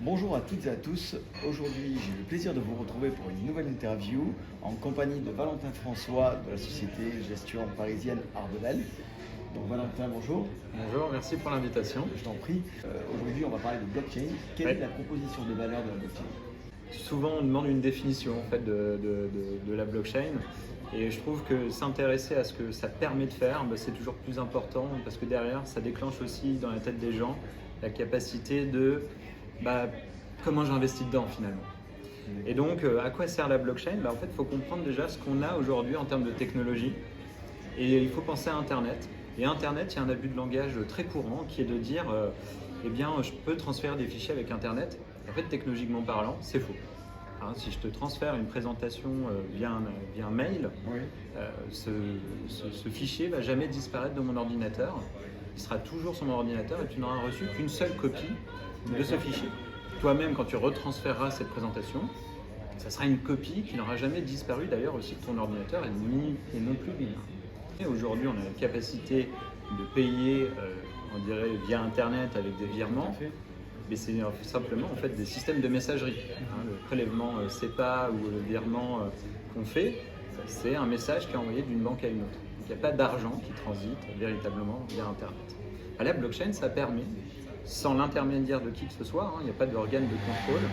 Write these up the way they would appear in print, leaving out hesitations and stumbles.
Bonjour à toutes et à tous. Aujourd'hui, j'ai le plaisir de vous retrouver pour une nouvelle interview en compagnie de Valentin François de la société gestion parisienne Ardevel. Donc Valentin, bonjour. Bonjour, merci pour l'invitation. Je t'en prie. Aujourd'hui, on va parler de blockchain. Quelle est la composition de valeur de la blockchain? Souvent, on demande une définition en fait, de la blockchain. Et je trouve que s'intéresser à ce que ça permet de faire, c'est toujours plus important parce que derrière, ça déclenche aussi dans la tête des gens la capacité de comment j'investis dedans finalement. Et donc, à quoi sert la blockchain? En fait, il faut comprendre déjà ce qu'on a aujourd'hui en termes de technologie. Et il faut penser à Internet. Et Internet, il y a un abus de langage très courant qui est de dire je peux transférer des fichiers avec Internet. En fait, technologiquement parlant, c'est faux. Si je te transfère une présentation via un mail, Oui. ce fichier ne va jamais disparaître de mon ordinateur. Il sera toujours sur mon ordinateur et tu n'auras reçu qu'une seule copie de ce fichier. Toi-même, quand tu retransféreras cette présentation, ça sera une copie qui n'aura jamais disparu d'ailleurs aussi de ton ordinateur et non plus du mien. Et aujourd'hui, on a la capacité de payer, on dirait, via Internet avec des virements. Mais c'est simplement en fait des systèmes de messagerie. Le prélèvement SEPA ou le virement qu'on fait, c'est un message qui est envoyé d'une banque à une autre. Donc il n'y a pas d'argent qui transite véritablement via Internet. À la blockchain, ça permet, sans l'intermédiaire de qui que ce soit, il n'y a pas d'organe de contrôle,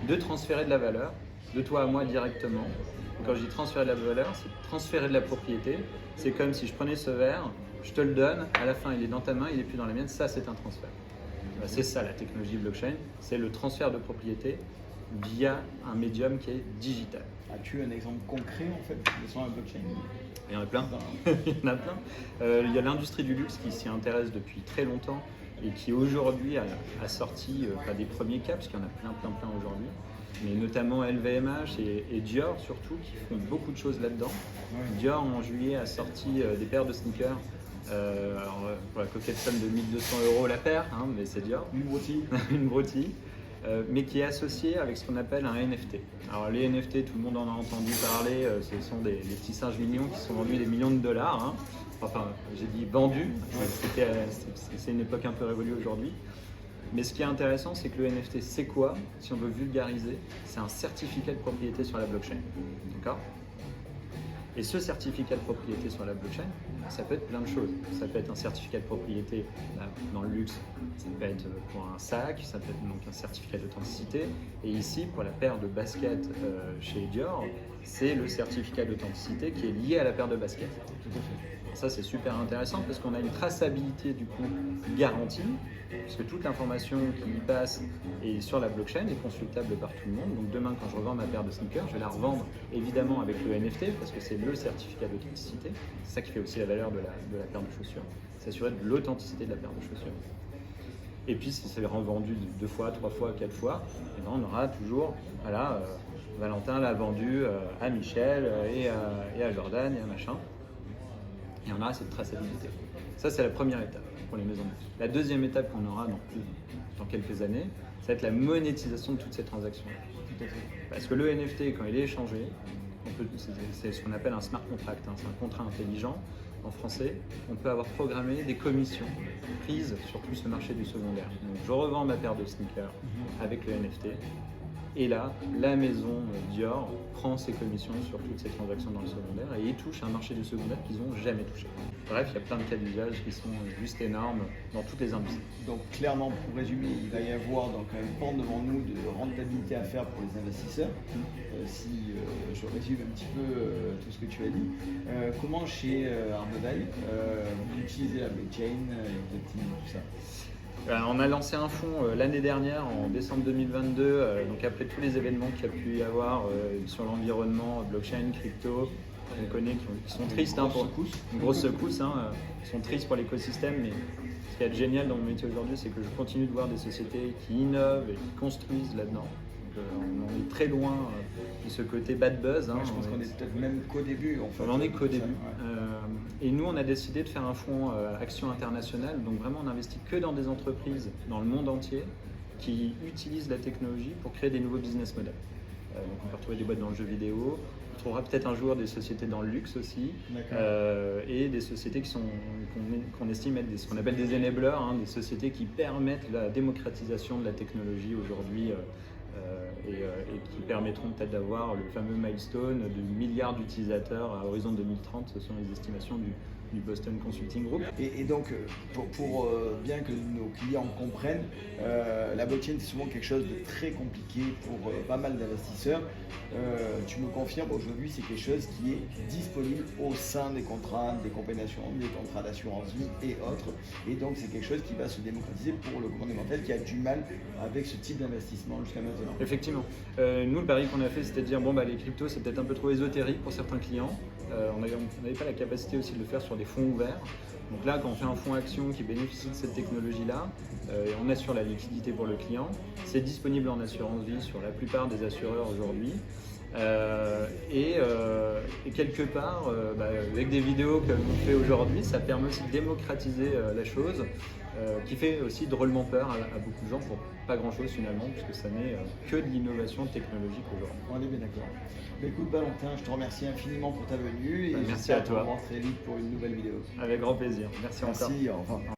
de transférer de la valeur de toi à moi directement. Et quand je dis transférer de la valeur, c'est transférer de la propriété. C'est comme si je prenais ce verre, je te le donne, à la fin il est dans ta main, il n'est plus dans la mienne, ça c'est un transfert. C'est ça la technologie blockchain, c'est le transfert de propriété via un médium qui est digital. As-tu un exemple concret en fait de sur la blockchain? Il y en a plein. Il y en a plein. Il y a l'industrie du luxe qui s'y intéresse depuis très longtemps et qui aujourd'hui a sorti des premiers cas, parce qu'il y en a plein aujourd'hui, mais notamment LVMH et Dior surtout qui font beaucoup de choses là-dedans. Ouais. Dior en juillet a sorti des paires de sneakers. Pour la coquette somme de 1 200 € la paire, mais c'est Dior. Une broutille. Une broutille, mais qui est associée avec ce qu'on appelle un NFT. Alors les NFT, tout le monde en a entendu parler, ce sont des petits singes mignons qui sont vendus des millions de dollars. Enfin, j'ai dit vendus, c'est une époque un peu révolue aujourd'hui. Mais ce qui est intéressant, c'est que le NFT, c'est quoi? Si on veut vulgariser, c'est un certificat de propriété sur la blockchain. D'accord? Et ce certificat de propriété sur la blockchain, ça peut être plein de choses. Ça peut être un certificat de propriété dans le luxe, ça peut être pour un sac, ça peut être donc un certificat d'authenticité. Et ici, pour la paire de baskets chez Dior, c'est le certificat d'authenticité qui est lié à la paire de baskets. Tout à fait. Ça, c'est super intéressant parce qu'on a une traçabilité du coup garantie, puisque toute l'information qui y passe est sur la blockchain est consultable par tout le monde. Donc demain, quand je revends ma paire de sneakers, je vais la revendre évidemment avec le NFT parce que c'est le certificat d'authenticité. C'est ça qui fait aussi la valeur de la paire de chaussures. S'assurer de l'authenticité de la paire de chaussures. Et puis si c'est revendu 2 fois, 3 fois, 4 fois, on aura toujours, Valentin l'a vendu à Michel et à Jordan et à machin. Et on aura cette traçabilité. Ça, c'est la première étape pour les maisons de luxe. La deuxième étape qu'on aura dans quelques années, ça va être la monétisation de toutes ces transactions. Tout à fait. Parce que le NFT, quand il est échangé, c'est ce qu'on appelle un smart contract, c'est un contrat intelligent. En français, on peut avoir programmé des commissions prises sur tout ce marché du secondaire. Donc, je revends ma paire de sneakers avec le NFT. Et là, la maison Dior prend ses commissions sur toutes ces transactions dans le secondaire et ils touchent un marché du secondaire qu'ils n'ont jamais touché. Bref, il y a plein de cas d'usage qui sont juste énormes dans toutes les industries. Donc clairement, pour résumer, il va y avoir donc un pan devant nous de rentabilité à faire pour les investisseurs. Si je résume un petit peu tout ce que tu as dit, comment chez Ardevel vous utilisez la blockchain, vous optimisez tout ça? On a lancé un fonds l'année dernière, en décembre 2022, donc après tous les événements qu'il y a pu y avoir sur l'environnement, blockchain, crypto, on connaît qui sont tristes. Une grosse secousse, ils sont tristes pour l'écosystème, mais ce qui est génial dans mon métier aujourd'hui, c'est que je continue de voir des sociétés qui innovent et qui construisent là-dedans. On en est très loin de ce côté bad buzz. Je pense qu'on est peut-être même qu'au début. En fait. On en est qu'au début. Et nous, on a décidé de faire un fonds Action Internationale. Donc vraiment, on n'investit que dans des entreprises dans le monde entier qui utilisent la technologie pour créer des nouveaux business models. Donc on peut retrouver des boîtes dans le jeu vidéo, Tu trouveras peut-être un jour des sociétés dans le luxe aussi, et des sociétés qu'on estime être ce qu'on appelle des enablers, hein, des sociétés qui permettent la démocratisation de la technologie aujourd'hui et qui permettront peut-être d'avoir le fameux milestone de milliards d'utilisateurs à horizon 2030. Ce sont les estimations du Boston Consulting Group. Et donc, pour bien que nos clients comprennent, la blockchain c'est souvent quelque chose de très compliqué pour pas mal d'investisseurs. Tu me confirmes, aujourd'hui c'est quelque chose qui est disponible au sein des contrats des compagnies d'assurance, des contrats d'assurance vie et autres. Et donc c'est quelque chose qui va se démocratiser pour le commun des mortels qui a du mal avec ce type d'investissement jusqu'à maintenant. Effectivement. Nous, le pari qu'on a fait, c'était de dire les cryptos, c'est peut-être un peu trop ésotérique pour certains clients. On n'avait pas la capacité aussi de le faire sur des fonds ouverts. Donc là, quand on fait un fonds action qui bénéficie de cette technologie-là, et on assure la liquidité pour le client, c'est disponible en assurance vie sur la plupart des assureurs aujourd'hui. Et quelque part, avec des vidéos comme on fait aujourd'hui, ça permet aussi de démocratiser la chose, qui fait aussi drôlement peur à beaucoup de gens pour pas grand chose finalement, puisque ça n'est que de l'innovation technologique aujourd'hui. On est bien d'accord. Écoute Valentin, je te remercie infiniment pour ta venue et merci à toi. On se revoit très vite pour une nouvelle vidéo. Avec grand plaisir. Merci encore. Au revoir.